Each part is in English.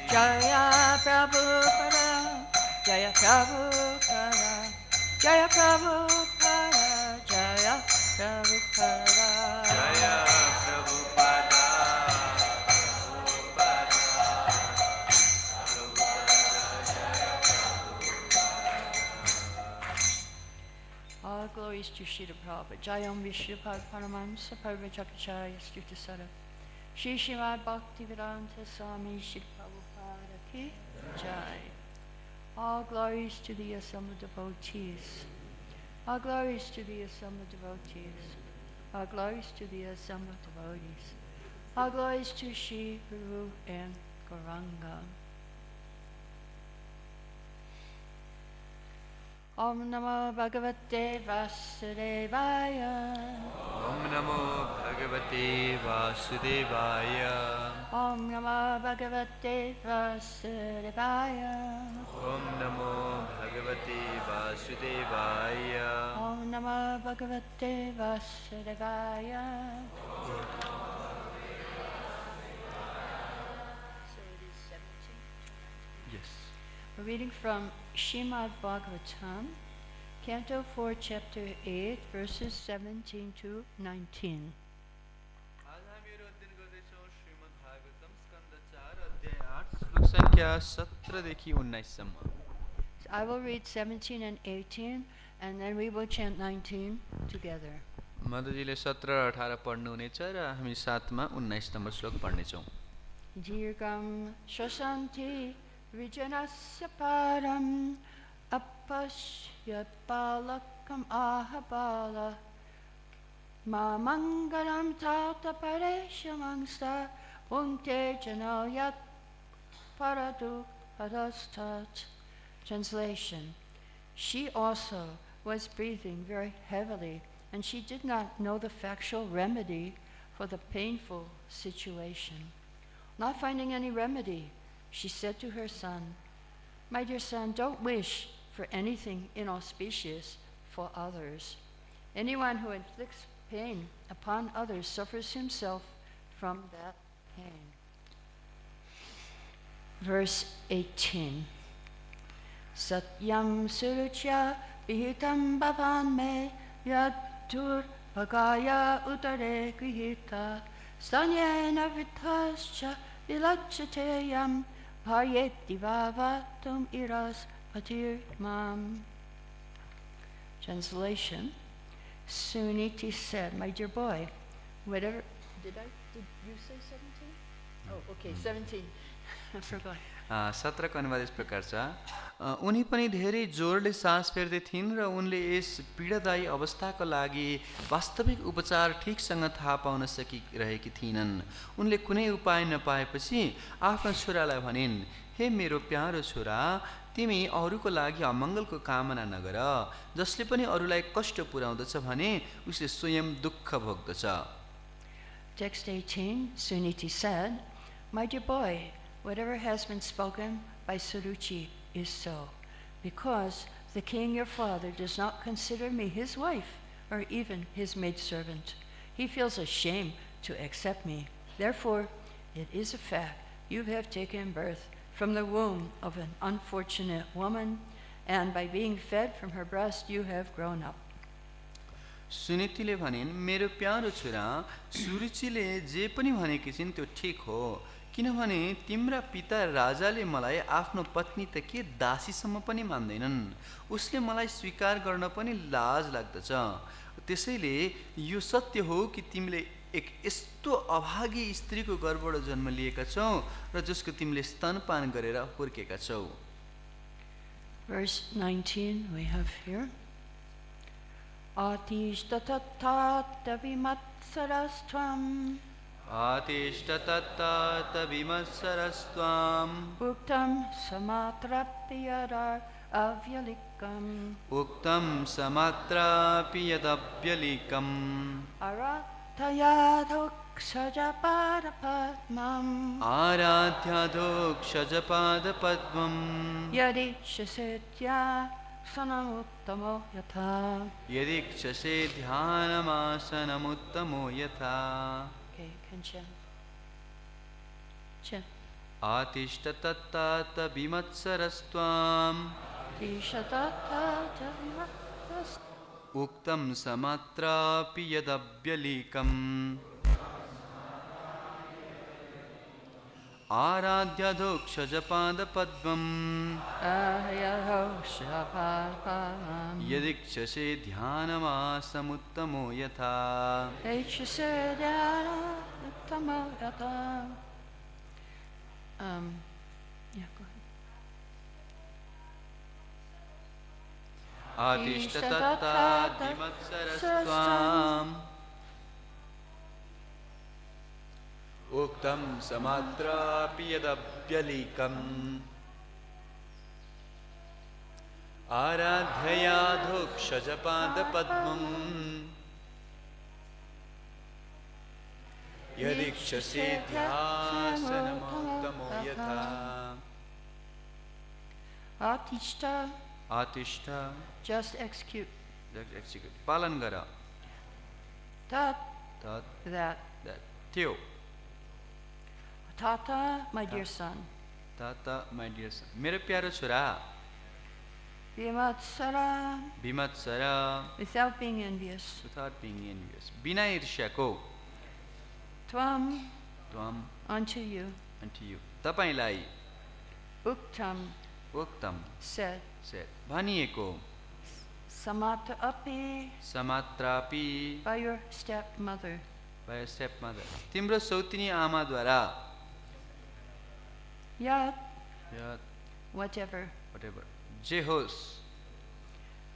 Jaya Prabhupada, Jaya Prabhupada, Jaya Prabhupada, Jaya Prabhupada, Jaya Prabhupada, all glories to Srila Prabhupada. Jayam Vishnupad Paramahamsa Parvajakacarya Stutisara. Shri Srimad Bhaktivedanta Swami Srila Prabhupada ki Jai. All glories to the assembled devotees. All glories to the assembled devotees. All glories to the assembled devotees. All glories to Shri Guru and Gauranga. Om Namo Bhagavate Vasudevaya. Om Namo Bhagavate Vasudevaya. Om Namo Bhagavate Vasudevaya. Om Namo Bhagavate Vasudevaya. Om Namo Bhagavate Vasudevaya. So it is 17 to 19. Yes. We're reading from Srimad Bhagavatam, Canto 4, Chapter 8, verses 17 to 19. आज हामीहरू अध्ययन गर्दैछौँ श्रीमद् भागवतम स्कन्द 4 अध्याय 8 श्लोक संख्या 17 देखि 19 सम्म. So I will read 17 and 18, and then we will chant 19 together. माताजीले 17 र 18 पढ्नु हुनेछ र हामी साथमा 19 नम्बर श्लोक पढ्नेछौँ. Dīrgham śvasantī vṛjinasya pāram apaśyatī bālakam bālā māmaṅgalaṁ tāta pareṣu maṁsthā bhuṅkte jano para-duḥkhadas. Translation. She also was breathing very heavily, and she did not know the factual remedy for the painful situation. Not finding any remedy, she said to her son, "My dear son, don't wish for anything inauspicious for others. Anyone who inflicts pain upon others suffers himself from that pain." Verse 18. Satyam suruchya vihitam bhavan me yadur bhagaya utare grihita stanyena vitascha vilachateyam bharyeti vavatum iras patir mam. Translation. Suniti said, "My dear boy, whatever..." Did you say 17? Oh, okay, 17. I forgot. 17 को अनुवाद इस प्रकार छ. उनी पनि धेरै जोरले सास फेर्दै थिइन् र उनले यस पीडादायी अवस्थाको लागि वास्तविक उपचार ठिकसँग थाहा पाउन सकिरहेकी थिइनन्. उनले कुनै उपाय नपाएपछि आफ्ना छोरालाई भनिन्, "हे मेरो प्यारो छोरा, तिमी अरूको लागि अमङ्गलको कामना नगर. जसले पनि अरूलाई कष्ट पुर्याउँदछ भने उसले स्वयं दुःख भोग्दछ." Text 18, Suniti said, "My dear boy, whatever has been spoken by Suruchi is so, because the king your father does not consider me his wife or even his maidservant. He feels ashamed to accept me. Therefore, it is a fact you have taken birth from the womb of an unfortunate woman, and by being fed from her breast you have grown up." सुनीतिले भनिन्, "मेरो प्यारो छोरा, सुरुचिले जे पनि भनेकी छिन् त्यो ठिक हो, किनभने तिम्रा पिता राजाले मलाई आफ्नो पत्नी त के दासीसम्म पनि मान्दैनन्. उसले मलाई स्वीकार गर्न पनि लाज लाग्दछ. त्यसैले यो सत्य हो कि तिमीले एक यस्तो अभागी स्त्रीको गर्भबाट जन्म लिएका छौ र जसको तिमीले स्तनपान गरेर हुर्केका छौ." Verse 19 we have here. Atishta tatta vimatsarastvam Atishta tatta vimatsarastvam Uktam samatrapi yadar avyalikam Uktam samatrapi yadabyalikam Arathayadhokshajapadapatmam Arathyadokshajapadapatmam Yadikshasetya sanamuttamo yatha. Yadikshase dhyanamasanamutamo yatha. Okay, can chant. Chant. Atishta tattata vimatsarastvām uktam samatrapi yadabhyalīkam ārādhyadhokshajapada padvam yadikshase dhyanamasamuttamo yatha. Yeah, go ahead. Atishta tatta vimatsarastvām uktam samatrapi yadabhyalīkam ārādhyayādhokshajapada padmam yadikshase dhyasanamutamo yatha. Atishta, Atishta, just execute. execute. Palan gara. Tat, Tat, that. that. Theo. Tāta, my dear son. Tāta, my dear son. Mera pyaro chura. Vimatsara, Vimatsara, without being envious. without being envious. Bina irshya Tvam, Tvam, unto you. unto you. Tapailai, Uktam, uktam, said. said. Bhaniyeko, Samata api, samatrapi, by your stepmother. by a stepmother. Timro sautini ama dwara. Yat, Yat, whatever. whatever. Jehos,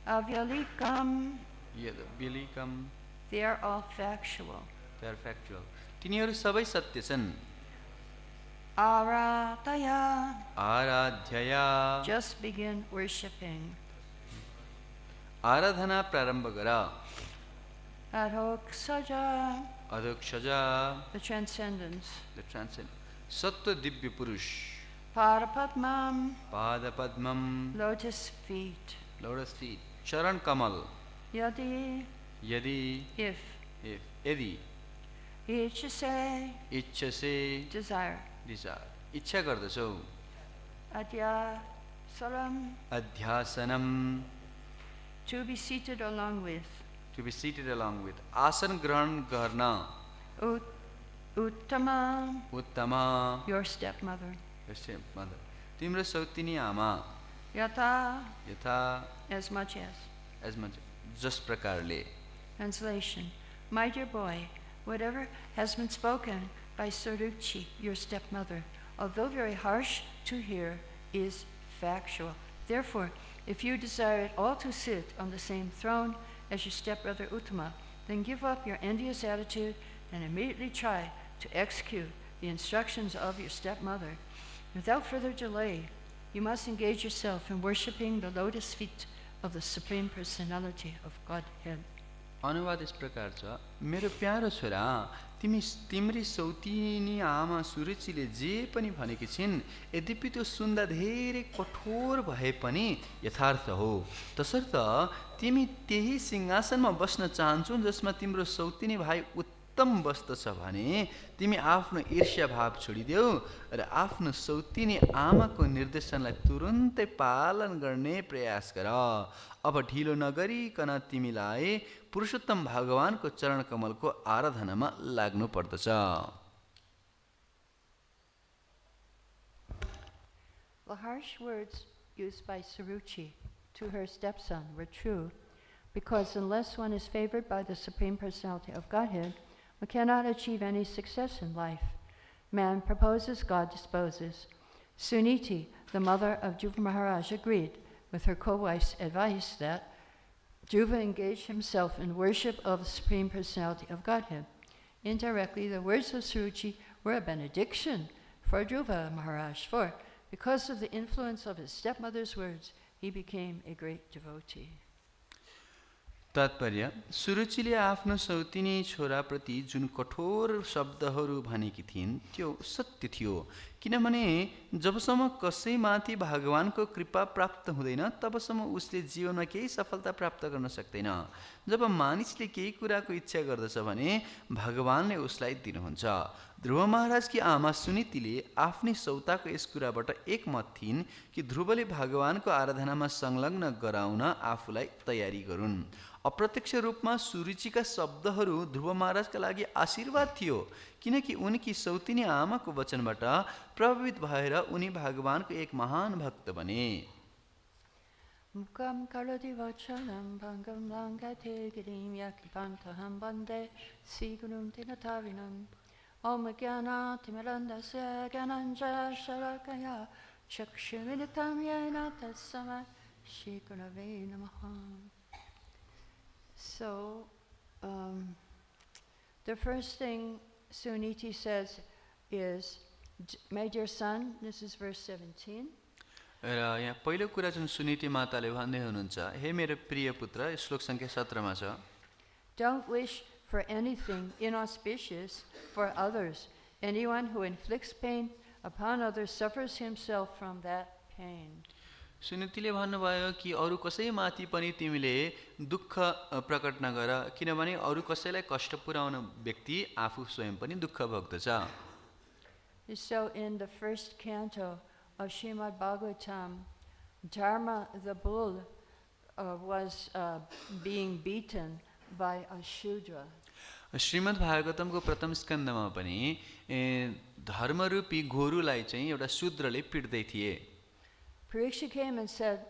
Avyalikam, yad, bilikam, they are all factual. they are factual. Tiniharu sabai satya chan. Arataya, Aradhyaya, just begin worshipping. Aradhana prarambha gara. Adhoksaja, Adhokshaja, the transcendence. the transcendent. Sattva divya purush. Parapadmam, Pada padmam, lotus feet. lotus feet. Charan kamal. Yadi, Yadi, if. yadi, Ichase, ichchase, desire. desire. Ichha gardachau. Adya, salam, Adhyasanam, to be seated along with. to be seated along with. Asan grahan garna. Uttama, Uttama, your stepmother. your stepmother. Timra sautini ama. Yata, Yatha, as much as. as much. Just prakarle. Translation. My dear boy, whatever has been spoken by Suruchi, your stepmother, although very harsh to hear, is factual. Therefore, if you desire at all to sit on the same throne as your stepbrother Uttama, then give up your envious attitude and immediately try to execute the instructions of your stepmother. Without further delay, you must engage yourself in worshipping the lotus feet of the Supreme Personality of Godhead. अनुवाद इस प्रकार छ मेरो प्यारो छोरा तिम्री सौतिनी आमा सुरुचिले जे पनि भनेकी छिन् यद्यपि त्यो सुन्दा धेरै कठोर भए पनि यथार्थ हो तसर्थ तिमी त्यही सिंहासनमा बस्न चाहन्छौ जसमा तिम्रो सौतिनी भाइ उत्तम बस्दछ भने तिमी आफ्नो ईर्ष्या भाव छोडिदेऊ र आफ्नो सौतिनी आमाको निर्देशनलाई तुरुन्तै पालन गर्ने प्रयास गर अब ढिलो नगरिकन तिमीलाई पुरुषोत्तम भगवानको चरण कमलको आराधनामा लाग्नु पर्दछ. The harsh words used by Suruchi to her stepson were true, because unless one is favored by the Supreme Personality of Godhead, one cannot achieve any success in life. Man proposes, God disposes. Suniti, the mother of Dhruva Mahārāja, agreed with her co-wife's advice that Dhruva engaged himself in worship of the Supreme Personality of Godhead. Indirectly, the words of Suruchi were a benediction for Dhruva Mahārāja, for because of the influence of his stepmother's words, he became a great devotee. तात्पर्य सुरुचिले आफ्नो सौतिनी छोराप्रति जुन कठोर शब्दहरू भनेकी थिइन् त्यो सत्य थियो किनभने जबसम्म कसैमाथि भगवानको कृपा प्राप्त हुँदैन तबसम्म उसले जीवनमा केही सफलता प्राप्त गर्न सक्दैन। जब मानिसले केही कुराको इच्छा गर्दछ भने भगवानले उसलाई दिनुहुन्छ। ध्रुव महाराजकी आमा सुनीतिले आफ्नै सौताको यस कुराबाट एकमत थिइन् कि ध्रुवले भगवानको आराधनामा संलग्न गराउन आफूलाई तयारी गरून्। अप्रत्यक्ष रूपमा सुरुचिका शब्दहरू ध्रुव महाराजका लागि आशीर्वाद थियो, किनकि उनकी सौतिनी आमाको वचनबाट प्रभावित भएर उनी भगवानको एक महान भक्त बने। Mukam karoti vachalam bhangam langate girim yakipantaham bande sigunum tinatavinam Om Gyana Timirandasya Gyananja Sharakaya Chakshuminitam Yena Tatsama Shikunave Namaha. So, the first thing Suniti says is, my dear son, this is verse 17. र यहाँ पहिलो कुरा जुन सुनीति माताले भन्दै हुनुहुन्छ, हे मेरो प्रिय पुत्र, श्लोक संख्या 17 मा छ, Don't wish for anything inauspicious for others. Anyone who inflicts pain upon others suffers himself from that pain. सुनीतिले भन्नुभयो कि अरू कसैमाथि पनि तिमीले दुःख प्रकट नगर, किनभने अरू कसैलाई कष्ट पुर्याउने व्यक्ति आफू स्वयं पनि दुःख भोग्दछ। So in the first canto of Srimad Bhagavatam, Dharma the bull was being beaten by a Shudra. Shrimad भागवतमको प्रथम स्कन्धमा पनि धर्मरूपी गोरुलाई चाहिँ एउटा शूद्रले पिट्दै थिए। Pareṣu came and said,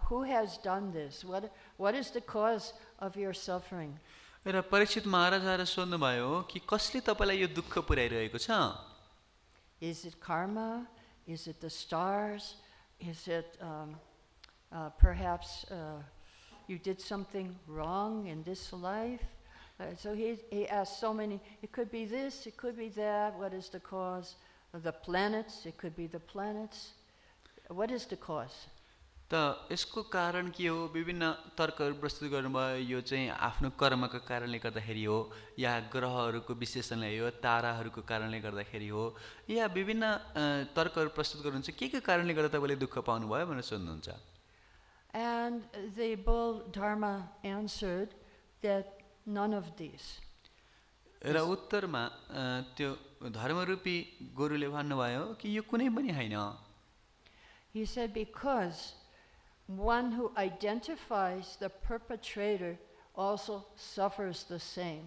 who has done this? What is the cause of your suffering? र परीक्षित महाराजाले सोध्नुभयो कि कसले तपाईलाई यो दुःख पुर्याइरहेको छ? Is it karma? Is it the stars? Is it perhaps you did something wrong in this life? So he asked so many, it could be this, it could be that, what is the cause? The planets, it could be the planets. What is the cause? त यसको कारण के हो? विभिन्न तर्कहरू प्रस्तुत गर्नुभयो। यो चाहिँ आफ्नो कर्मको कारणले गर्दाखेरि हो, या ग्रहहरूको विश्लेषणले हो, ताराहरूको कारणले गर्दाखेरि हो, या विभिन्न तर्कहरू प्रस्तुत गर्नुहुन्छ के कारणले गर्दा तपाईले दुःख पाउनुभयो भनेर सोध्नुहुन्छ। And the bull Dharma answered that none of these. र उत्तरमा त्यो धर्मरूपी गोरुले भन्नुभयो कि यो कुनै पनि हैन। He said, because one who identifies the perpetrator also suffers the same.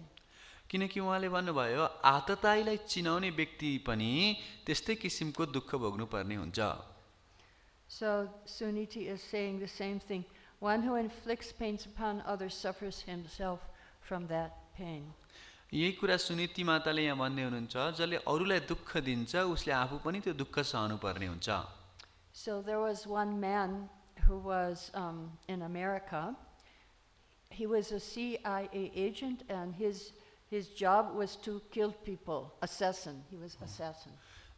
किनकि उहाँले भन्नुभयो आतताईलाई चिनाउने व्यक्ति पनि त्यस्तै किसिमको दुःख भोग्नु पर्ने हुन्छ। So Suniti is saying the same thing. One who inflicts pains upon others suffers himself from that pain. यही कुरा सुनीति माताले यहाँ भन्दै हुनुहुन्छ, जसले अरूलाई दुःख दिन्छ उसले आफू पनि त्यो दुःख सहनु पर्ने हुन्छ। So there was one man who was in America. He was a CIA agent, and his job was to kill people. Assassin. He was assassin.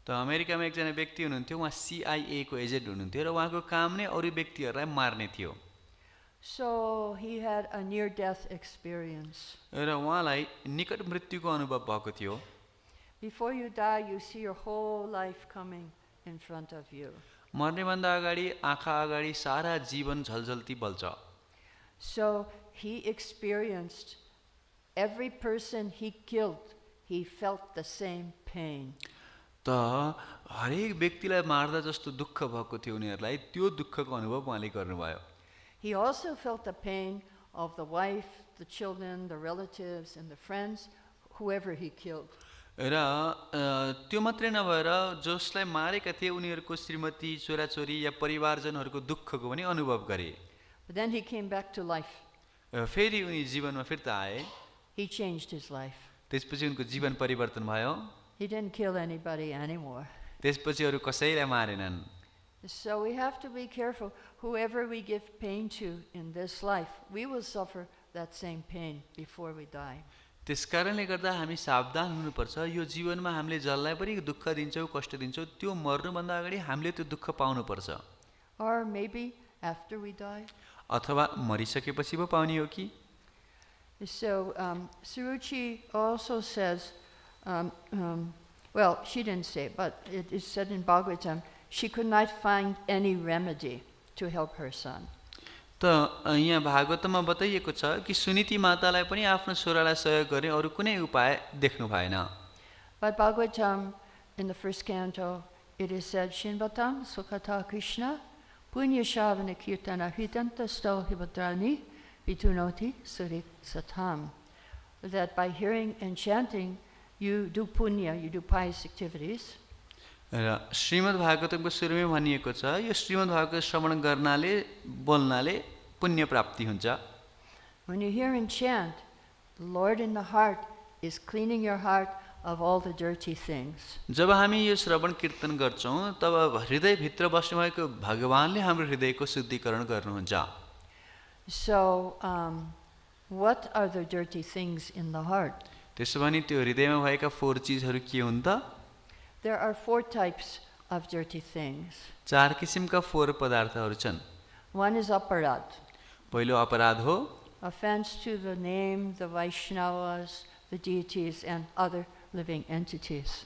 त अमेरिकामा एकजना व्यक्ति हुनुहुन्थ्यो, उहाँ CIA को एजेन्ट हुनुहुन्थ्यो र उहाँको काम नै अरू व्यक्तिहरूलाई मार्ने थियो। So he had a near-death experience. र उहाँलाई निकट मृत्युको अनुभव भएको थियो। Before you die, you see your whole life coming in front of you. मर्नेभन्दा अगाडि आँखा अगाडि सारा जीवन झलझल्ती बल्छ। So he experienced every person he killed, he felt the same pain. त हरेक व्यक्तिलाई मार्दा जस्तो दुःख भएको थियो उनीहरूलाई, त्यो दुःखको अनुभव उहाँले गर्नुभयो। He also felt the pain of the wife, the children, the relatives, and the friends, whoever he killed. र त्यो मात्रै नभएर जसलाई मारेका थिए उनीहरूको श्रीमती, छोराछोरी या परिवारजनहरूको दुःखको पनि अनुभव गरे। But then he came back to life. फेरि उनी जीवनमा फिर्ता आए। He changed his life. त्यसपछि उनको जीवन परिवर्तन भयो। He didn't kill anybody anymore. त्यसपछि अरू कसैलाई मारेनन्। So we have to be careful. Whoever we give pain to in this life, we will suffer that same pain before we die. त्यसकारणले गर्दा हामी सावधान हुनुपर्छ। यो जीवनमा हामीले जसलाई पनि दुःख दिन्छौँ, कष्ट दिन्छौँ, त्यो मर्नुभन्दा अगाडि हामीले त्यो दुःख पाउनुपर्छ। Or maybe after we die. अथवा मरिसकेपछि पो पाउने हो कि? So Suruchi also says, well, she didn't say, but it is said in Bhagavatam, she could not find any remedy to help her son. त यहाँ भागवतमा बताइएको छ कि सुनीति मातालाई पनि आफ्नो छोरालाई सहयोग गर्ने अरू कुनै उपाय देख्नु भएन. But Bhagavatam, in the first canto, it is said, Shinvatam Sukhata Krishna Punya Shavana Kirtana Hridanta Sto Hivadrani Vitunoti Surit Satam. That by hearing and chanting, you do punya, you do pious activities. र श्रीमद् भागवतमको सुरुमै भनिएको छ यो श्रीमद् भागवत श्रवण गर्नाले बोल्नाले पुण्य प्राप्ति हुन्छ. When you hear and chant, the Lord in the heart is cleaning your heart of all the dirty things. जब हामी यो श्रवण कीर्तन गर्छौं तब हृदय भित्र बस्नुभएको भगवानले हाम्रो हृदयको शुद्धिकरण गर्नुहुन्छ. So, what are the dirty things in the heart? त्यसो भने त्यो हृदयमा भएका 4 चीजहरू के हुन् त? There are 4 types of dirty things. 4 किसिमका 4 पदार्थहरू छन्. One is aparad. पहिलो अपराध हो. Offense to the name, the Vaishnavas, the deities, and other living entities.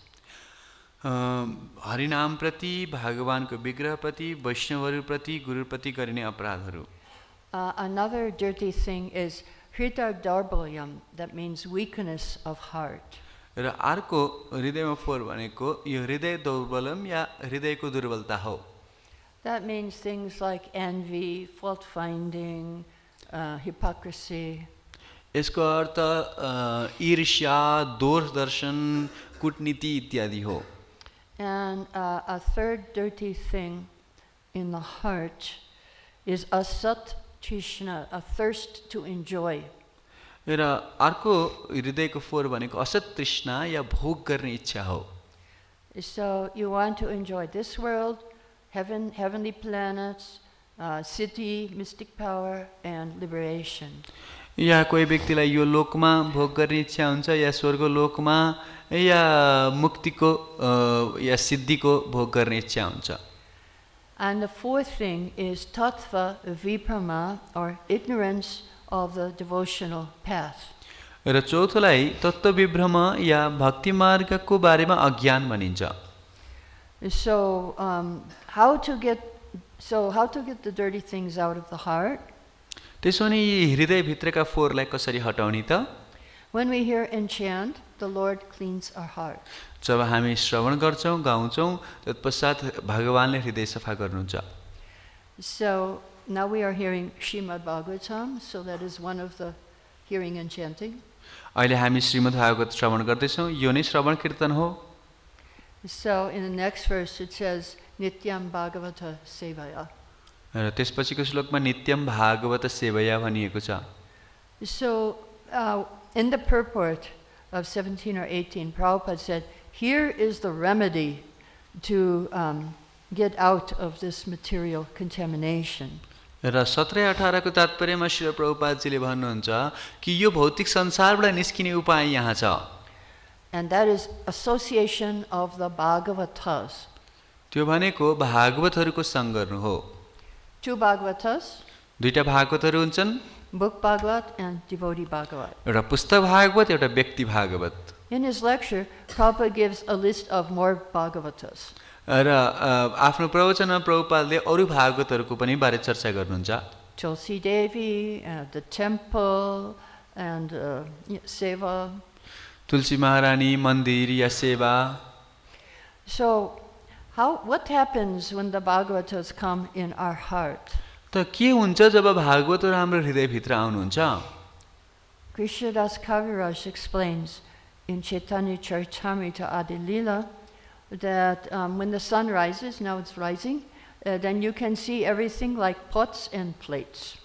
हरिनाम प्रति, भगवानको विग्रह प्रति, वैष्णवहरू प्रति, गुरु प्रति गरिने अपराधहरू. Another dirty thing is hridaya darbalyam, that means weakness of heart. र अर्को हृदयमा 4 भनेको यो हृदय दौर्बल्यम या हृदयको दुर्बलता हो. That means things like envy, fault finding, hypocrisy. यसको अर्थ ईर्ष्या, दोष दर्शन, कूटनीति इत्यादि हो. And a third dirty thing in the heart is asat trishna, a thirst to enjoy. र अर्को हृदयको 4 भनेको असत तृष्णा या भोग गर्ने इच्छा हो. So you want to enjoy this world, heavenly planets, siddhi, mystic power, and liberation. या कोही व्यक्तिलाई यो लोकमा भोग गर्ने इच्छा हुन्छ या स्वर्ग लोकमा या मुक्तिको या सिद्धिको भोग गर्ने इच्छा हुन्छ. And the 4th thing is tattva viprama, or ignorance of the devotional path. र चौथोलाई तत्त्व विभ्रम या भक्ति मार्गको बारेमा अज्ञान भनिन्छ. So how to get the dirty things out of the heart? त्यसो भने यी हृदय भित्रका 4 लाई कसरी हटाउने त? When we hear and chant, the Lord cleans our heart. जब हामी श्रवण गर्छौं, गाउँछौं, तत्पश्चात भगवानले हृदय सफा गर्नुहुन्छ. So now we are hearing Srimad Bhagavatam, so that is one of the hearing and chanting. अहिले हामी श्रीमद् भागवत श्रवण गर्दैछौं, यो नै श्रवण कीर्तन हो. So in the next verse it says Nityam Bhagavata Sevaya. र त्यसपछिको श्लोकमा नित्यम भागवत सेवया भनिएको छ. So in the purport of 17 or 18, Prabhupada said, here is the remedy to get out of this material contamination. र 17-18 को तात्पर्यमा श्री प्रभुपादजीले भन्नुहुन्छ कि यो भौतिक संसारबाट निस्किने उपाय यहाँ छ. And that is association of the Bhagavatas. त्यो भनेको भागवतहरूको सँग गर्नु हो. 2 Bhagavatas, 2टा भागवतहरू हुन्छन्, book Bhagavat and devotee Bhagavat. एउटा पुस्तक भागवत, एउटा व्यक्ति Bhagavat. In his lecture, Prabhupada gives a list of more Bhagavatas. र आफ्नो प्रवचनमा प्रभुपादले अरू भागवतहरूको पनि बारे चर्चा गर्नुहुन्छ. Tulsi Devi, the temple, and seva. तुलसी महारानी, मन्दिर या सेवा. So, what happens when the Bhagavatas come in our heart? त के हुन्छ जब भागवतहरू हाम्रो हृदय भित्र आउनुहुन्छ? Krishnadas Kaviraj explains in Chaitanya Charitamrita Adi Lila that when the sun rises, now it's rising, then you can see everything like pots and plates.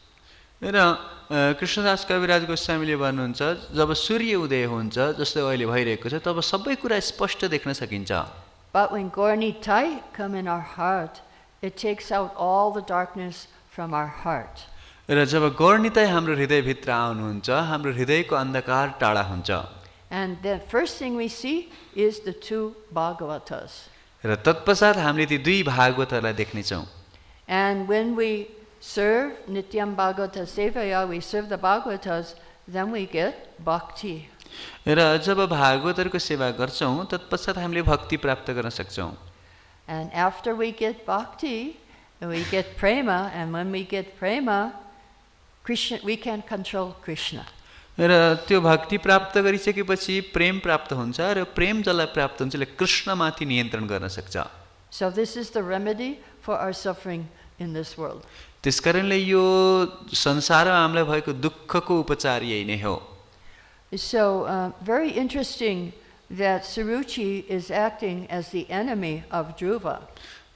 र कृष्णदास कविराज गोस्वामीले भन्नुहुन्छ जब सूर्य उदय हुन्छ जस्तो अहिले भइरहेको छ तब सबै कुरा स्पष्ट देख्न सकिन्छ. But when Gauranitai come in our heart, it takes out all the darkness from our heart. र जब गौरनिताई हाम्रो हृदय भित्र आउनुहुन्छ हाम्रो हृदयको अन्धकार टाढा हुन्छ. And the first thing we see is the 2 Bhagavatas. र तत्पश्चात हामीले ती 2 भागवतहरूलाई देख्नेछौँ. And when we serve Nityam Bhagavata Sevaya, we serve the Bhagavatas, then we get bhakti. र जब भागवतहरूको सेवा गर्छौं तत्पश्चात हामीले भक्ति प्राप्त गर्न सक्छौं. And after we get bhakti, we get prema, and when we get prema, Krishna, we can control Krishna. र त्यो भक्ति प्राप्त गरिसकेपछि प्रेम प्राप्त हुन्छ र प्रेम जसलाई प्राप्त हुन्छ त्यसले कृष्णमाथि नियन्त्रण गर्न सक्छ. So this is the remedy for our suffering in this world. त्यसकारणले यो संसारमा हामीलाई भएको दुःखको उपचार यही नै हो. So very interesting that Suruchi is acting as the enemy of Dhruva.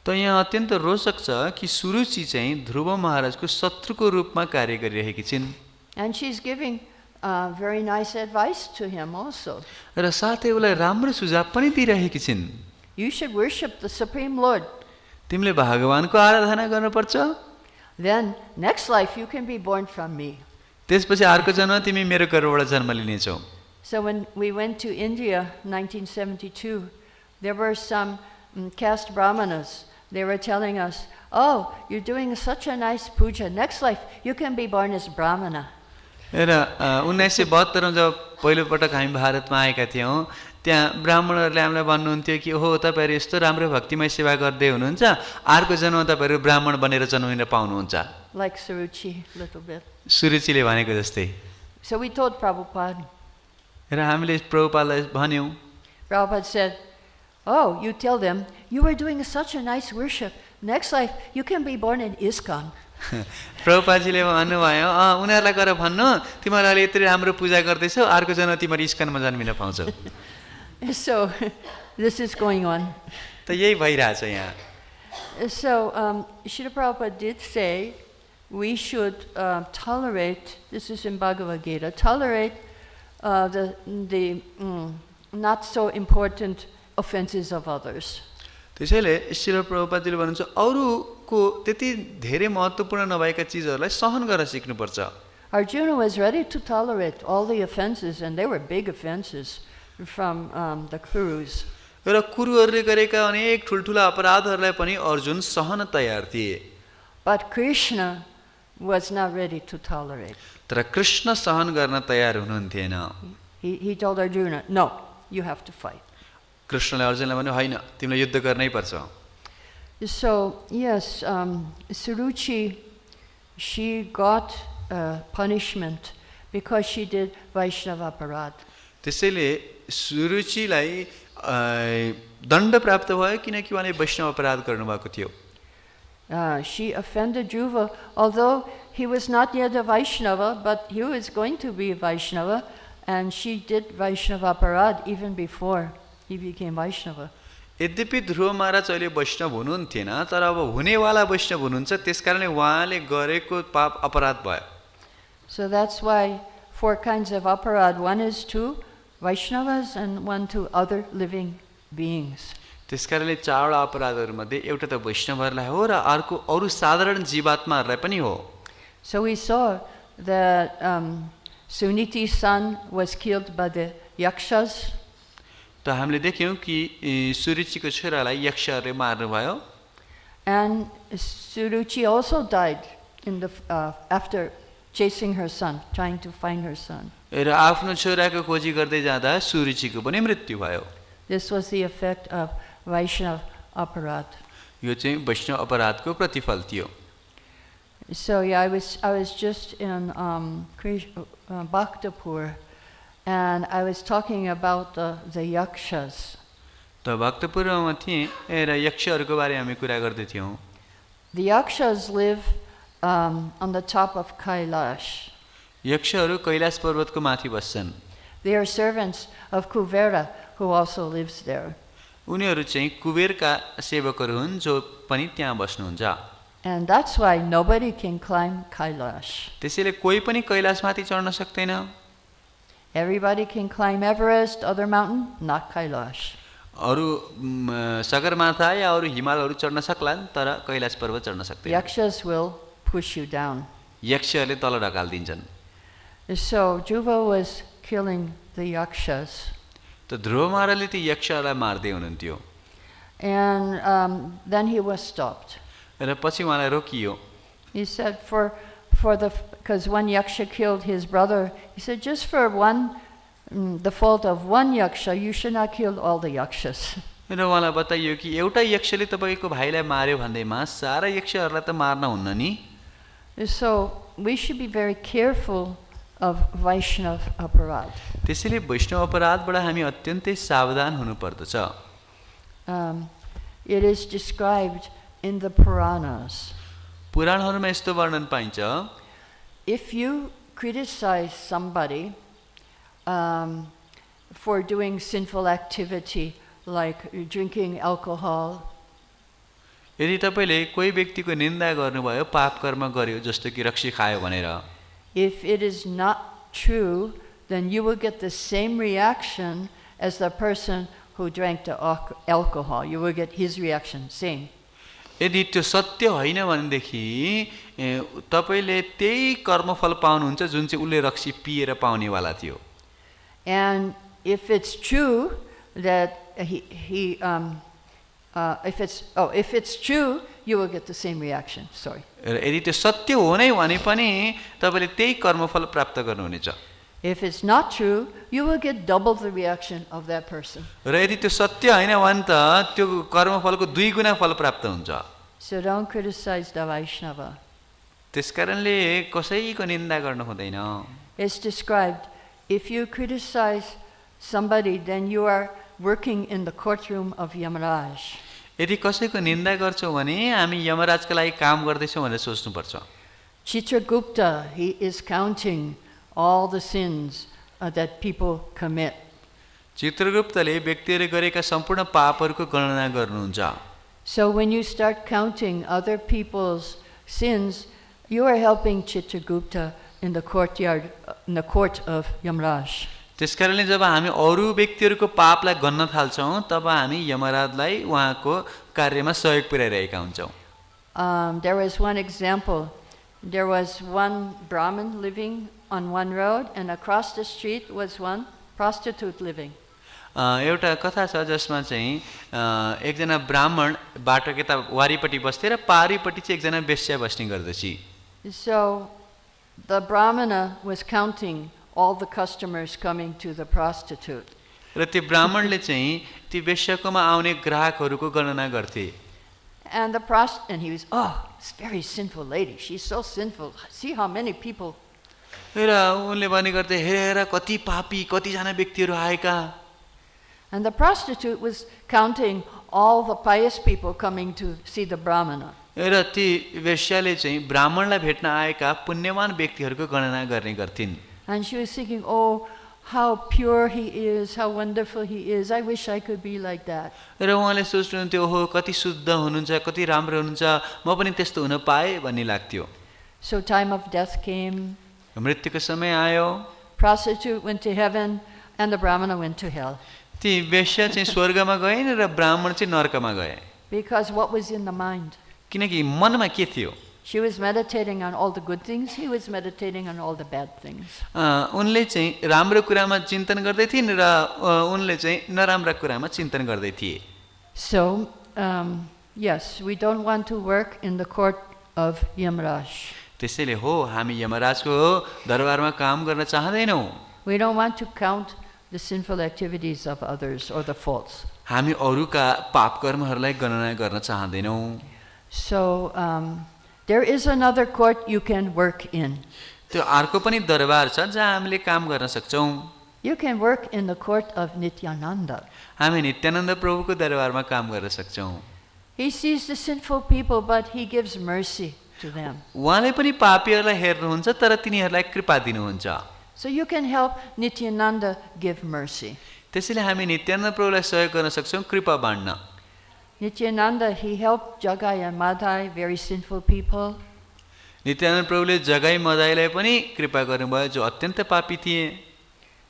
त यहाँ अत्यन्त रोचक छ कि सुरुचि चाहिँ ध्रुव महाराजको शत्रुको रूपमा कार्य गरिरहेकी छिन्. And she's giving very nice advice to him also. र साथै उसलाई राम्रो सुझाव पनि दिइरहेकी छिन्. You should worship the Supreme Lord. तिमीले भगवानको आराधना गर्नुपर्छ. Then next life you can be born from me. त्यसपछि अर्को जन्म तिमी मेरो गर्भबाट जन्म लिनेछौ. So when we went to India 1972, there were some caste brahmanas. They were telling us, "Oh, you're doing such a nice puja. Next life you can be born as brahmana." र 1972 जब पहिलोपटक हामी भारतमा आएका थियौँ त्यहाँ ब्राह्मणहरूले हामीलाई भन्नुहुन्थ्यो कि ओहो तपाईँहरू यस्तो राम्रो भक्तिमय सेवा गर्दै हुनुहुन्छ, अर्को जन्म तपाईँहरू ब्राह्मण बनेर जन्मिन पाउनुहुन्छ. Like Suruchi, little bit. सुरुचिले भनेको जस्तै. So we told Prabhupada. र हामीले प्रभुपादलाई भन्यौँ. Prabhupada said, "Oh, you tell them you are doing such a nice worship. Next life you can be born in ISKCON." प्रभुपादजीले भन्नुभयो उनीहरूलाई गएर भन्नु तिमीहरूले यत्रो राम्रो पूजा गर्दैछौ अर्को जन्म तिमीहरू इस्कनमा जन्मिन पाउँछौ. So this is going on. त यही भइरहेछ यहाँ. So Srila Prabhupada did say we should tolerate, this is in Bhagavad Gita, tolerate the not so important offenses of others. त्यसैले श्रील प्रभुपादजीले भन्नुहुन्छ अरूको त्यति धेरै महत्त्वपूर्ण नभएका चिजहरूलाई सहन गर्न सिक्नुपर्छ. Arjuna was ready to tolerate all the offenses, and they were big offenses from the Kurus. र कुरुहरूले गरेका अनेक ठुल्ठुला अपराधहरूलाई पनि अर्जुन सहन तयार थिए. But Krishna was not ready to tolerate. तर कृष्ण सहन गर्न तयार हुनुहुन्थेन. He told Arjuna, "No, you have to fight." कृष्णले अर्जुनलाई भन्यो होइन तिमीलाई युद्ध गर्नै पर्छ. So yes, Suruchi, she got punishment because she did Vaishnava aparad. त्यसैले सुरुचिलाई दण्ड प्राप्त भयो किनकि उहाँले वैष्णव अपराध गर्नुभएको थियो. She offended Dhruva, although he was not yet a Vaishnava, but he was going to be a Vaishnava, and she did Vaishnava aparad even before he became Vaishnava. यद्यपि ध्रुव महाराज अहिले वैष्णव हुनुहुन्थेन तर अब हुनेवाला वैष्णव हुनुहुन्छ त्यसकारणले उहाँले गरेको पाप अपराध भयो. So that's why 4 kinds of aparad. One is to Vaishnavas and one to other living beings. त्यसकारणले 4 अपराधहरूमध्ये एउटा त वैष्णवहरूलाई हो र अर्को अरू साधारण जीवात्माहरूलाई पनि हो. So we saw that Suniti's son was killed by the yakshas. त हामीले देख्यौँ कि सुरुचिको छोरालाई यक्षहरूले मार्नुभयो. And Suruchi also died in the after chasing her son, trying to find her son. र आफ्नो छोराको खोजी गर्दै जाँदा सुरुचिको पनि मृत्यु भयो. This was the effect of Vaishnava aparad. यो चाहिँ वैष्णव अपराधको प्रतिफल थियो. So yeah, I was just in Bhaktapur, and I was talking about the yakshas. त भक्तपुरमा थिएँ र यक्षहरूको बारे हामी कुरा गर्दै थियौँ. The yakshas live on the top of Kailash. यक्षहरू Kailash पर्वतको माथि बस्छन्. They are servants of Kuvera, who also lives there. उनीहरू चाहिँ कुबेरका सेवकहरू हुन् जो पनि त्यहाँ बस्नुहुन्छ. And that's why nobody can climb Kailash. त्यसैले कोही पनि कैलाशमाथि चढ्न सक्दैन. Everybody can climb Everest, other mountain, not Kailash. अरू सगरमाथा या अरू हिमालहरू चढ्न सक्लान् तर कैलाश पर्वत चढ्न सक्दैन. Yakshas will push you down. यक्षहरूले तल ढकाल्दिन्छन्. So Dhruva was killing the yakshas. त ध्रुव महाराजले ती यक्षहरूलाई मार्दै हुनुहुन्थ्यो. And then he was stopped. र पछि उहाँलाई रोकियो. He said because one yaksha killed his brother, he said just for one the fault of one yaksha, you should not kill all the yakshas. र उहाँलाई बताइयो कि एउटा यक्षले तपाईँको भाइलाई मार्यो भन्दैमा सारा यक्षहरूलाई त मार्न हुन्न नि. So we should be very careful of Vaishnava aparad. त्यसैले वैष्णव अपराधबाट हामी अत्यन्तै सावधान हुनुपर्दछ. It is described in the Puranas. पुराणहरूमा यस्तो वर्णन पाइन्छ. If you criticize somebody for doing sinful activity like drinking alcohol, यदि तपाईँले कोही व्यक्तिको निन्दा गर्नुभयो पाप कर्म गर्यो जस्तो कि रक्सी खायो भनेर, if it is not true, then you will get the same reaction as the person who drank the alcohol. You will get his reaction, same. यदि त्यो सत्य होइन भनेदेखि तपाईँले त्यही कर्मफल पाउनुहुन्छ जुन चाहिँ उसले रक्सी पिएर पाउनेवाला थियो. And if it's true that if it's true, you will get the same reaction. Sorry. यदि त्यो सत्य हो नै भने पनि तपाईँले त्यही कर्मफल प्राप्त गर्नुहुनेछ. If it's not true, you will get double the reaction of that person. र यदि त्यो सत्य होइन भने त त्यो कर्मफलको 2 गुणा फल प्राप्त हुन्छ. So don't criticize the Vaishnava. त्यसकारणले कसैको निन्दा गर्नु हुँदैन. It's described, if you criticize somebody, then you are working in the courtroom of Yamaraj. यदि कसैको निन्दा गर्छौँ भने हामी यमराजका लागि काम गर्दैछौँ भनेर सोच्नुपर्छ. Chitragupta, he is counting all the sins that people commit. चित्रगुप्तले व्यक्तिले गरेका सम्पूर्ण पापहरूको गणना गर्नुहुन्छ. So when you start counting other people's sins, you are helping Chitragupta in the courtyard, in the court of Yamaraj. त्यसकारणले जब हामी अरू व्यक्तिहरूको पापलाई गन्न थाल्छौँ तब हामी यमराजलाई उहाँको कार्यमा सहयोग पुर्याइरहेका हुन्छौँ. There was one example. There was one Brahmin living on one road, and across the street was one prostitute living. एउटा कथा छ जसमा चाहिँ एकजना ब्राह्मण बाटोको यता वारिपट्टि बस्थे र पारिपट्टि चाहिँ एकजना वेश्या बस्ने गर्दछी. So the Brahmana was counting all the customers coming to the prostitute. र त्यो ब्राह्मणले चाहिँ ती वेश्याकोमा आउने ग्राहकहरूको गणना गर्थे. And he was, this very sinful lady. She's so sinful. See how many people. र उनले भने गर्थे हेर कति पापी कतिजना व्यक्तिहरू आएका. And the prostitute was counting all the pious people coming to see the Brahmana. र ती वेश्याले चाहिँ ब्राह्मणलाई भेट्न आएका पुण्यवान व्यक्तिहरूको गणना गर्ने गर्थिन्. And she was thinking, oh, how pure he is, how wonderful he is. I wish I could be like that. र उहाँले सोच्नुहुन्थ्यो ओहो कति शुद्ध हुनुहुन्छ कति राम्रो हुनुहुन्छ म पनि त्यस्तो हुन पाए भन्ने लाग्थ्यो. So time of death came. मृत्युको समय आयो. Prostitute went to heaven and the Brahmana went to hell. ती वेश्या चाहिँ स्वर्गमा गइन् र ब्राह्मण चाहिँ नरकमा गए. Because what was in the mind? किनकि मनमा के थियो? She was meditating on all the good things. He was meditating on all the bad things. उनले चाहिँ राम्रो कुरामा चिन्तन गर्दै थिइन् र उनले चाहिँ नराम्रा कुरामा चिन्तन गर्दै थिए. So, yes, we don't want to work in the court of Yamaraj. त्यसैले हो हामी यमराजको दरबारमा काम गर्न चाहदैनौँ. We don't want to count the sinful activities of others or the faults. हामी अरूका पाप कर्महरूलाई गणना गर्न चाहदैनौँ. So, there is another court you can work in. त्यो अर्को पनि दरबार छ जहाँ हामीले काम गर्न सक्छौँ. You can work in the court of Nityananda. हामी नित्यानन्द प्रभुको दरबारमा काम गर्न सक्छौँ. He sees the sinful people, but he gives mercy to them. उहाँले पनि पापीहरूलाई हेर्नुहुन्छ तर तिनीहरूलाई कृपा दिनुहुन्छ. So you can help Nityananda give mercy. त्यसैले हामी नित्यानन्द प्रभुलाई सहयोग गर्न सक्छौँ कृपा बाँड्न. Nityananda, he helped Jagai and Madhai, very sinful people. Nityanand प्रभुले जगाई मदाईलाई पनि कृपा गर्नुभयो जो अत्यन्त पापी थिए.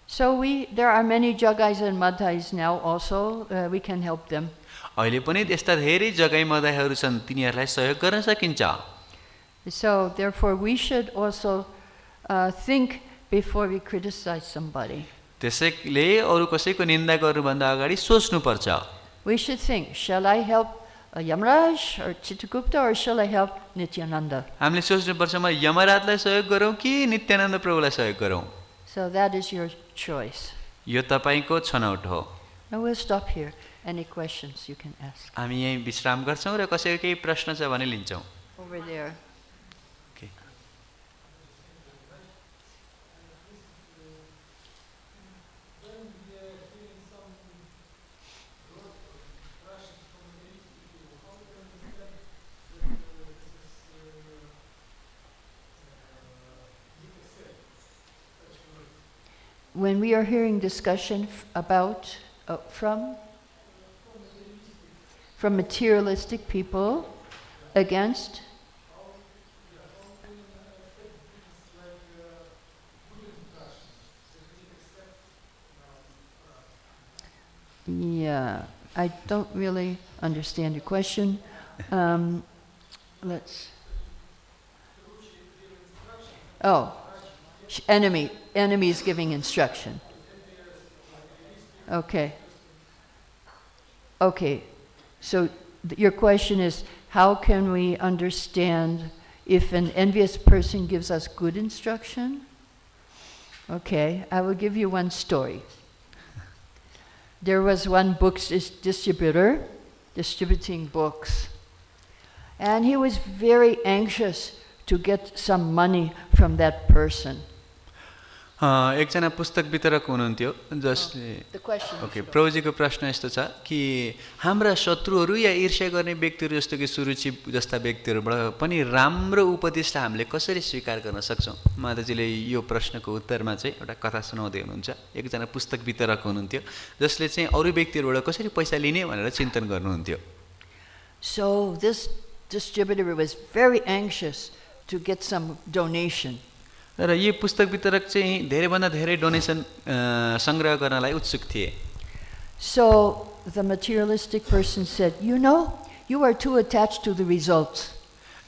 So there are many Jagais and Madhais now also. We can help them. अहिले पनि यस्ता धेरै जगाई मदाईहरू छन् तिनीहरूलाई सहयोग गर्न सकिन्छ. So therefore we should also think before we criticize somebody. त्यसैले अरू कसैको निन्दा गर्नुभन्दा अगाडि सोच्नुपर्छ. We should think, shall I help Yamaraj or Chitragupta or shall I help Nityananda? हामीले सोच्नुपर्छ म यमराजलाई सहयोग गरौँ कि नित्यानन्द प्रभुलाई सहयोग गरौँ. So that is your choice. यो तपाईको छनौट हो। Now we'll stop here. Any questions you can ask. हामी यही विश्राम गर्छौं र कसैको केही प्रश्न छ भने लिन्छौं। Over there. Okay. When we are hearing discussion about from materialistic people against yeah, I don't really understand your question. Enemy is giving instruction. Okay. So your question is, how can we understand if an envious person gives us good instruction? Okay, I will give you one story. There was one books distributor distributing books, and he was very anxious to get some money from that person. एकजना पुस्तक वितरक हुनुहुन्थ्यो जसले okay प्रभुजीको प्रश्न यस्तो छ कि हाम्रा शत्रुहरू या ईर्ष्या गर्ने व्यक्तिहरू जस्तो कि सुरुचि जस्ता व्यक्तिहरूबाट पनि राम्रो उपदेशलाई हामीले कसरी स्वीकार गर्न सक्छौं? माताजीले यो प्रश्नको उत्तरमा चाहिँ एउटा कथा सुनाउँदै हुनुहुन्छ। एकजना पुस्तक वितरक हुनुहुन्थ्यो जसले चाहिँ अरू व्यक्तिहरूबाट कसरी पैसा लिने भनेर चिन्तन गर्नुहुन्थ्यो। So this distributor was very anxious to get some donation. र यो पुस्तक वितरक चाहिँ धेरैभन्दा धेरै डोनेसन संग्रह गर्नलाई उत्सुक थिए। So the materialistic person said, you are too attached to the results.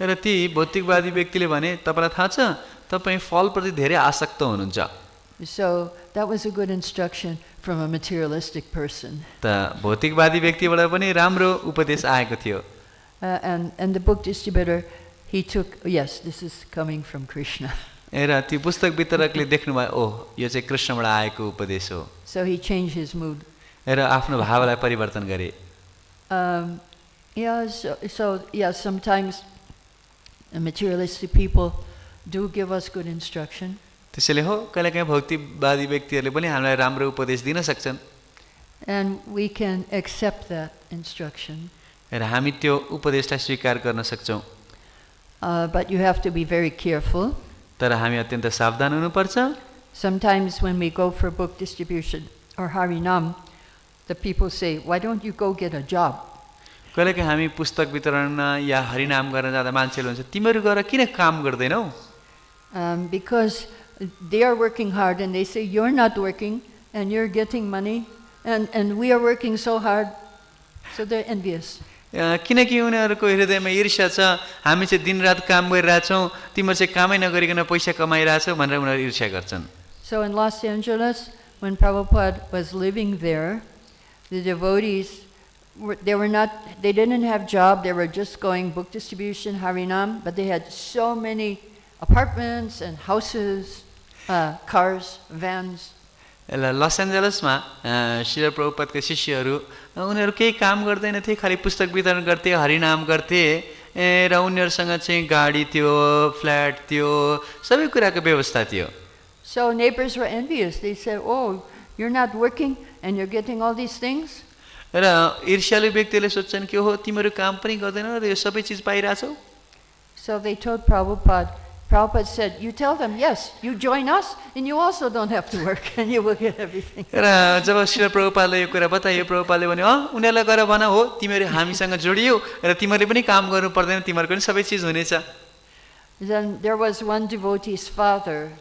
र ती भौतिकवादी व्यक्तिले भने तपाईलाई थाहा छ तपाई फलप्रति धेरै आसक्त हुनुहुन्छ। So that was a good instruction from a materialistic person. त भौतिकवादी व्यक्तिबाट पनि राम्रो उपदेश आएको थियो। And the book distributor, he took, yes, this is coming from Krishna. र ती पुस्तक वितरकले देख्नुभयो ओह यो चाहिँ कृष्णबाट आएको उपदेश हो। So he changed his mood. र आफ्नो भावलाई परिवर्तन गरे। Sometimes materialistic people do give us good instruction. त्यसैले हो कहिलेकाहीँ भौतिकवादी व्यक्तिहरूले पनि हामीलाई राम्रो उपदेश दिन सक्छन्। And we can accept that instruction. र हामी त्यो उपदेशलाई स्वीकार गर्न सक्छौं। But you have to be very careful. तर हामी अत्यन्त सावधान हुनुपर्छ। Sometimes when we go for book distribution or Harinam, the people say, why don't you go get a job? कहिलेकाहीँ हामी पुस्तक वितरण या हरिनाम गर्न जाँदा मान्छेले भन्छ तिमीहरू गएर किन काम गर्दैनौ? Because they are working hard and they say you're not working and you're getting money and we are working so hard, so they're envious. किनकि उनीहरूको हृदयमा ईर्ष्या छ, हामी चाहिँ दिनरात काम गरिरहेछौँ, तिमीहरू चाहिँ कामै नगरिकन पैसा कमाइरहेछौ भनेर उनीहरू ईर्ष्या गर्छन्। So in Los Angeles, when Prabhupada was living there, the devotees, they didn't have job, they were just going book distribution, Harinam, but they had so many apartments and houses, cars, vans. लस एन्जलसमा श्रील प्रभुपादका शिष्यहरू उनीहरू केही काम गर्दैन थिए, खालि पुस्तक वितरण गर्थे, हरिनाम गर्थे र उनीहरूसँग चाहिँ गाडी थियो, फ्ल्याट थियो, सबै कुराको व्यवस्था थियो। So neighbors were envious. They said, "Oh, you're not working and you're getting all these things." र ईर्ष्यालु व्यक्तिले सोच्छन् कि हो तिमीहरू काम पनि गर्दैनौ र यो सबै चीज पाइराछौ। So they told Prabhupada. Prabhupada said, you tell them, yes, you join us and you also don't have to work and you will get everything. र जब श्री प्रभुपादले यो कुरा बतायो, प्रभुपादले भन्यो उनीहरूलाई गएर भन हो तिमीहरू हामीसँग जोडियौ र तिमीहरूले पनि काम गर्नु पर्दैन, तिमीहरूको पनि सबै चीज हुनेछ। Then there was one devotee's father.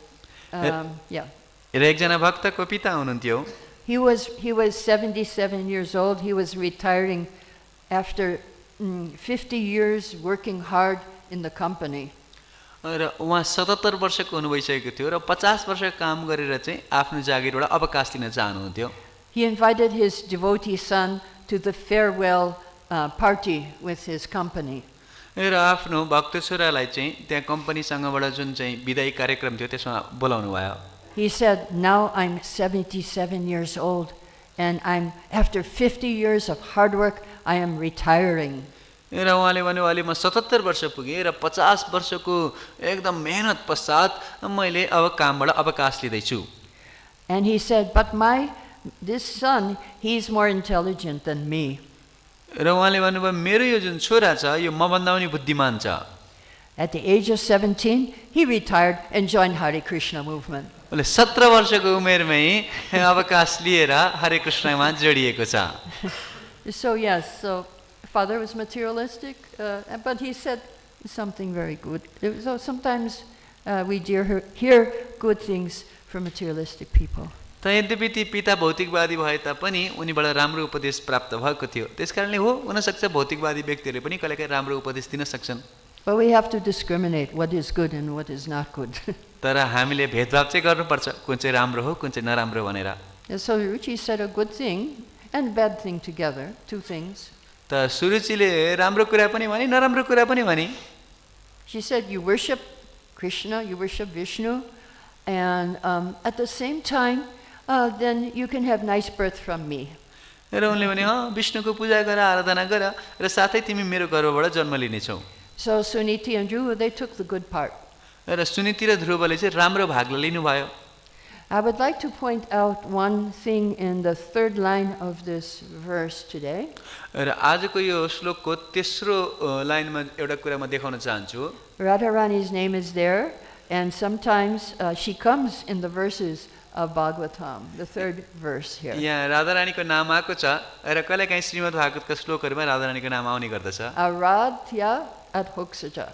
र एकजना भक्तको पिता हुनुहुन्थ्यो। He was 77 years old. He was retiring after 50 years working hard in the company. र उहाँ 77 वर्षको हुनु भइसकेको थियो र 50 वर्ष काम गरेर चाहिँ आफ्नो जागिरबाट अवकाश लिन चाहनुहुन्थ्यो। He invited his devotee son to the farewell party with his company. र आफ्नो भक्त छोरालाई चाहिँ त्यहाँ कम्पनीसँगबाट जुन चाहिँ विदाई कार्यक्रम थियो त्यसमा बोलाउनु भयो। he said, now I'm 77 years old, and after 50 years of hard work, I am retiring. र उहाँले भन्यो अहिले म 77 वर्ष पुगेँ र 50 वर्षको एकदम मेहनत पश्चात मैले अब कामबाट अवकाश लिँदैछु. And he said, but this son, he's more intelligent than me. र उहाँले भन्नुभयो मेरो यो जुन छोरा छ यो मभन्दा पनि बुद्धिमान छ. At the age of 17, he retired and joined Hare Krishna movement. उसले 17 वर्षको उमेरमै अवकाश लिएर हरे कृष्णमा जोडिएको छ. So yes, so father was materialistic, but he said something very good. So sometimes we hear good things from materialistic people. त यद्यपि ती पिता भौतिकवादी भए तापनि उनीबाट राम्रो उपदेश प्राप्त भएको थियो. त्यसकारणले हो हुनसक्छ भौतिकवादी व्यक्तिहरूले पनि कहिलेकाहीँ राम्रो उपदेश दिन सक्छन्. But we have to discriminate what is good and what is not good. तर हामीले भेदभाव चाहिँ गर्नुपर्छ कुन चाहिँ राम्रो हो कुन चाहिँ नराम्रो भनेर. So Ruchi said a good thing and bad thing together, two things. त सुरुचिले राम्रो कुरा पनि भने नराम्रो कुरा पनि भने. She said you worship Krishna, you worship Vishnu, and at the same time then you can have nice birth from me. र उनले भने विष्णुको पूजा गर आराधना गर र साथै तिमी मेरो गर्भबाट जन्म लिनेछौ. So Suniti and Dhruva, they took the good part. र सुनीति र ध्रुवले चाहिँ राम्रो भागलाई लिनुभयो. I would like to point out one thing in the third line of this verse today. र आजको यो श्लोकको तेस्रो लाइनमा एउटा कुरा म देखाउन चाहन्छु. Radharani's name is there, and sometimes she comes in the verses of Bhagavatam, the third verse here. यहाँ राधारानीको नाम आएको छ र कहिलेकाहीँ श्रीमद् भागवतका श्लोकहरूमा राधारानीको नाम आउने गर्दछ. Aradhya adhoksaja.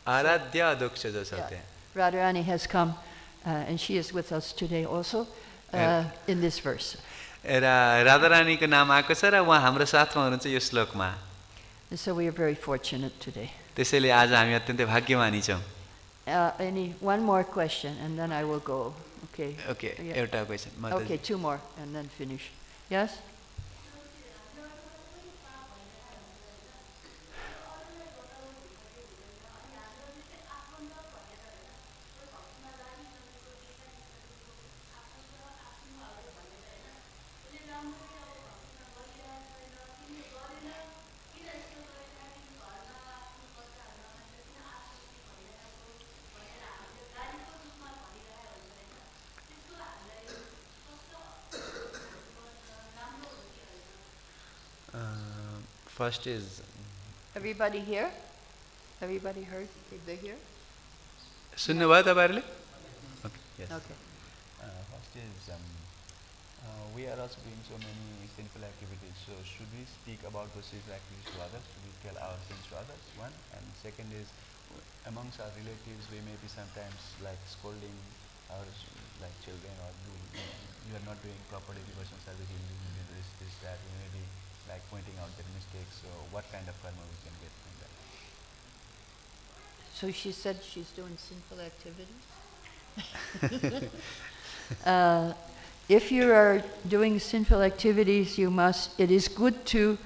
आराध्य अधोक्षज सत्य. Radharani has come, and she is with us today also in this verse. र राधारानीको नाम आएको छ र उहाँ हाम्रो साथमा हुनुहुन्छ यो श्लोकमा. So we are very fortunate today. त्यसैले आज हामी अत्यन्तै भाग्यमानी छौँ. One more question, and then I will go. Okay. Okay, Yeah. एउटा question. Okay, two more, and then finish. Yes? First is Everybody here? Everybody heard? Did they hear? सुन्नुभयो तपाईहरुले? Okay. Yes. Okay. First is we are also doing so many sinful activities. So should we speak about those sinful activities to others? Should we tell our sins to others? One. And second is amongst our relatives we may be sometimes like scolding our like children or you are not doing proper devotion service, you do this, that. We may be like pointing out their mistakes. So what kind of karma we can get from that? So she said she's doing sinful activities? If you are doing sinful activities, it is good to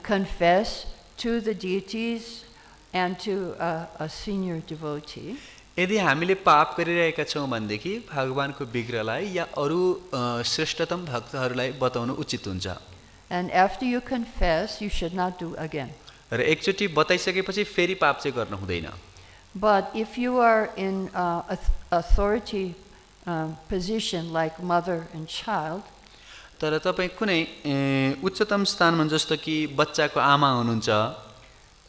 confess to the deities and to a senior devotee. यदि हामीले पाप गरिरहेका छौं भनेदेखि भगवानको विग्रहलाई या अरु श्रेष्ठतम भक्तहरूलाई बताउनु उचित हुन्छ. And after you confess, you should not do again. र एकचोटी बताइसकेपछि फेरि पाप चाहिँ गर्न हुँदैन. But if you are in authority position like mother and child, तर तपाई कुनै उच्चतम स्थानमा जस्तो कि बच्चाको आमा हुनुहुन्छ,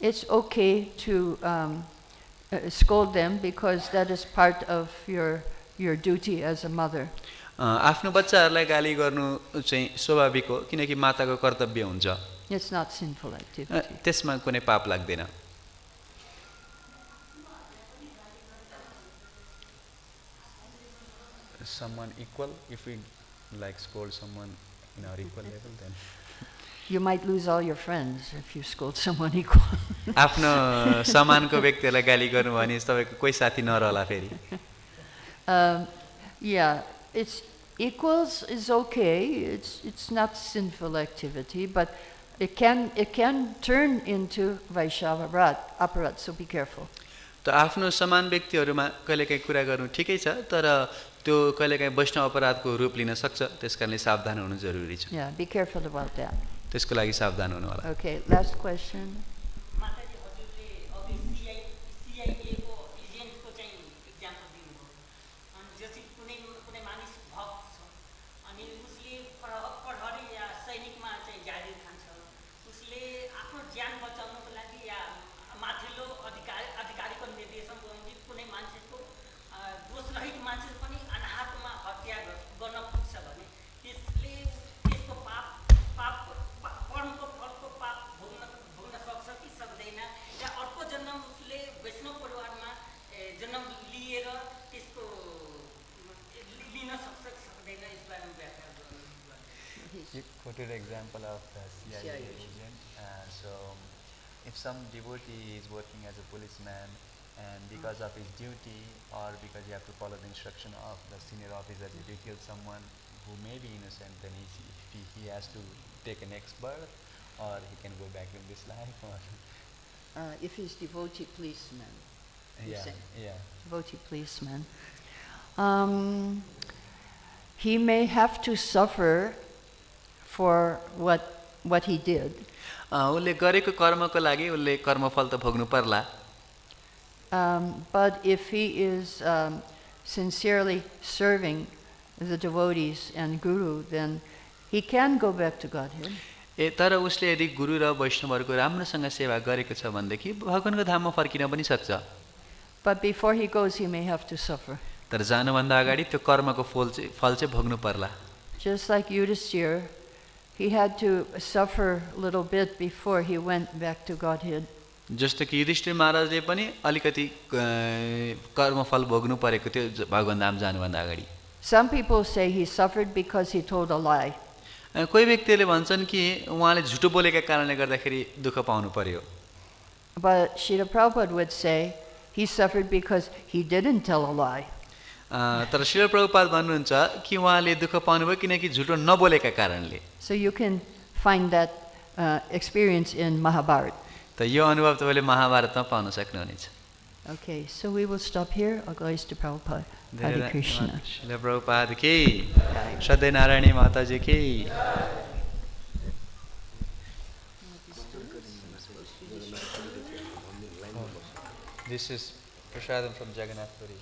it's okay to scold them because that is part of your duty as a mother. आफ्नो बच्चाहरूलाई गाली गर्नु चाहिँ स्वाभाविक हो किनकि माताको कर्तव्य हुन्छ. It's not sinful activity. त्यसमा कुनै पाप लाग्दैन. Someone equal, if we like scold someone in our equal level, then you might lose all your friends if you scold someone equal. आफ्नो समानको व्यक्तिलाई गाली गर्नु भने तपाईको कोही साथी नरहला फेरि. Yeah, it's equals is okay. It's not sinful activity, but it can turn into Vaishnava aparat, so be careful. त आफ्नो समान व्यक्तिहरुमा कहिलेकाहीँ कुरा गर्नु ठिकै छ, तर त्यो कहिलेकाहीँ वैष्णव अपराधको रूप लिन सक्छ, त्यसकारणले सावधान हुनु जरुरी छ। Yeah, be careful about that. त्यसको लागि सावधान हुनु होला। Okay, last question. माताजी हजुरले अघि CIA को एजेन्टको चाहिँ एक्जाम्पल दिनुभयो। अनि जस्तै कुनै मानिस भक्त छ अनि उसले प्रहरी या सैनिकमा चाहिँ जागिर खान्छ, उसले आफ्नो ज्यान बचाउनको लागि या माथिल्लो अधिकारीको निर्देशन बमोजिम कुनै मान्छेको दोषरहित मान्छे पनि अनाहतमा हत्या गर्न पुग्छ भने त्यसले त्यसको कर्मको फलको पाप भोग्न सक्छ कि सक्दैन, या अर्को जन्म उसले वैष्णव परिवारमा जन्म लिएर त्यसको लिन सक्छ कि सक्दैन, यस बारेमा व्याख्या गर्नु। You quoted an example of the CIA agent. So, if some devotee is working as a policeman and because of his duty or because you have to follow the instruction of the senior officer, if he kills someone who may be innocent, then he has to take a next birth, or he can go back in this life. Or If he's devotee policeman, devotee policeman, he may have to suffer for what he did. उसले गरेको कर्मको लागि उसले कर्मफल त भोग्नु पर्ला। But if he is sincerely serving the devotees and Guru, then he can go back to Godhead. तर उसले यदि गुरु र वैष्णवहरूको राम्रोसँग सेवा गरेको छ भनेदेखि भगवानको धाममा फर्किन पनि सक्छ। But before he goes, he may have to suffer. तर जानुभन्दा अगाडि त्यो कर्मको फल चाहिँ भोग्नु पर्ला। Just like Yudhisthira, he had to suffer a little bit before he went back to Godhead. जस्तो कि युधिष्ठिर महाराजले पनि अलिकति कर्मफल भोग्नु परेको थियो भगवान धाम जानुभन्दा अगाडि। Some people say he suffered because he told a lie. कोही व्यक्तिले भन्छन् कि उहाँले झुटो बोलेका कारणले गर्दाखेरि दुःख पाउनु पर्यो। But Srila Prabhupada would say he suffered because he didn't tell a lie. तर श्रील प्रभुपाद भन्नुहुन्छ कि उहाँले दुःख पाउनुभयो किनकि झुटो नबोलेका कारणले। So you can find that experience in Mahabharata. त यो अनुभव तपाईँले महाभारतमा पाउन सक्नुहुनेछ। Okay, so we will stop here. All glories to Prabhupada. Hare Krishna. Srila Prabhupada की, श्रद्धेय नारायणी माताजी की। This is prasadam from Jagannath Puri.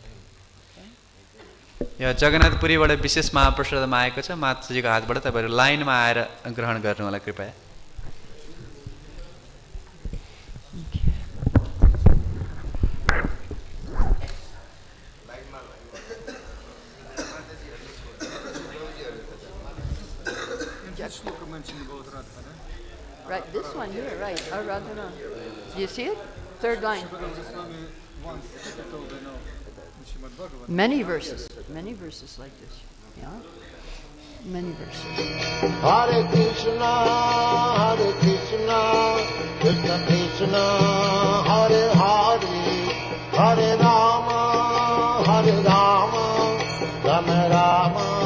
यो जगन्नाथपुरीबाट विशेष महाप्रसादमा आएको छ, माताजीको हातबाट तपाईँहरू लाइनमा आएर ग्रहण गर्नु होला कृपया। Right, this one here, right, Radhana. Do you see it? Third line. Many verses like this. Yeah, many verses. Hare Krishna, Krishna Krishna, Hare Hare, Hare Rama, Rama Rama.